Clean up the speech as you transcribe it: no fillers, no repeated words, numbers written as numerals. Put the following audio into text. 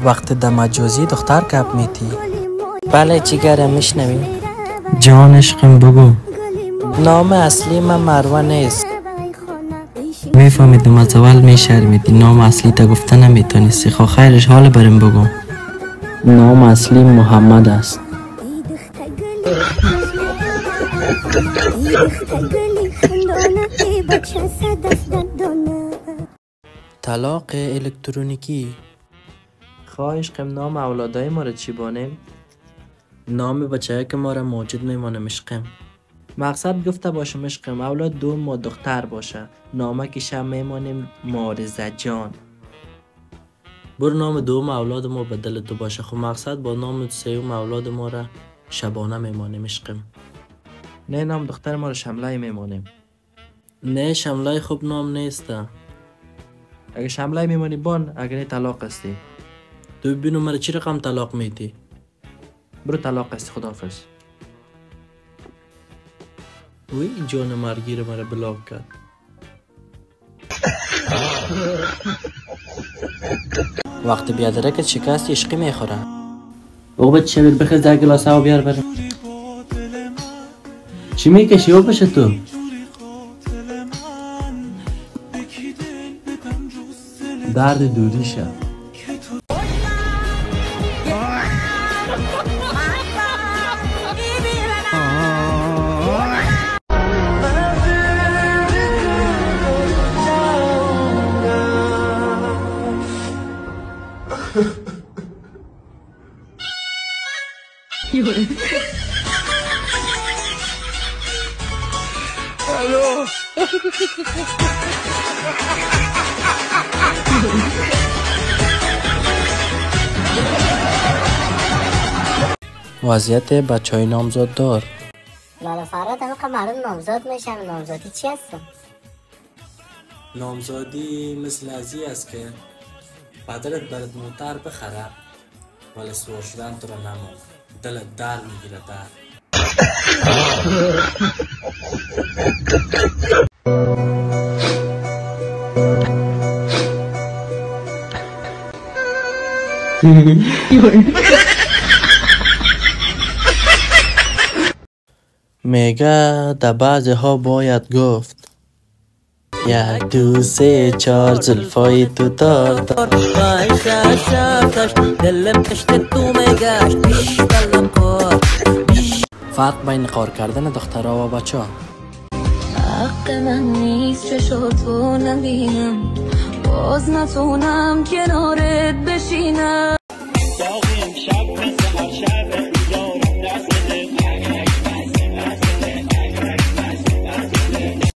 وقت در مجازی دختر کپ میتی؟ بله جیگره میشنوی؟ جان عشقم بگو. نام اصلی من مروه نیست. میفهمیدم از اول میشرمیدی، نام اصلی تا گفته نمیتونستی. خب خیرش حال بریم بگو. نام اصلی محمد است. طلاق الکترونیکی. خواهش کم نام اولادای ما را چی بانیم؟ نام بچه که ما را موجود میمانم عشقم. مقصد گفته باشم عشقم اولاد دو ما دختر باشه. نامه که شب میمانیم مارزه جان. برو نام دوم اولاد ما به دل تو باشه. خب مقصد با نام سوم اولاد ما را شبانه میمانیم عشقم. نه نام دختر ما را شملای میمانیم. نه شملای خوب نام نیسته. اگه شملای میمانی بان، اگه نه طلاق هستی. تو ببینو مرا چی رقم طلاق میدی؟ برو طلاق هستی. خداحافظ. وی جان مرگیر مرا بلاک کرد. وقتی بیادرکت شکست عشقی میخوره. بگو بچه بیر بخیر در گلاس هوا بیار برم. چی میکشی او بشه تو؟ درد دوریشه. الو وضعیت بچه های نامزاد دار. لالا فراد همه که مردم نامزاد میشن. نامزادی چی هستن؟ نامزادی مثل ازی است که پدرت برات موتر بخره ولی سوار شدن تو را نمون. دلت در میگیره در. میگه در بعضی ها باید گفت یک دو سه چار زلفای تو تار تار دلم پشت تو میگشت پیش بلم کار. فرق بین کار کردن دخترها و بچه ها. حق من نیست چشاتو نبینم باز نتونم کنارت بشینم.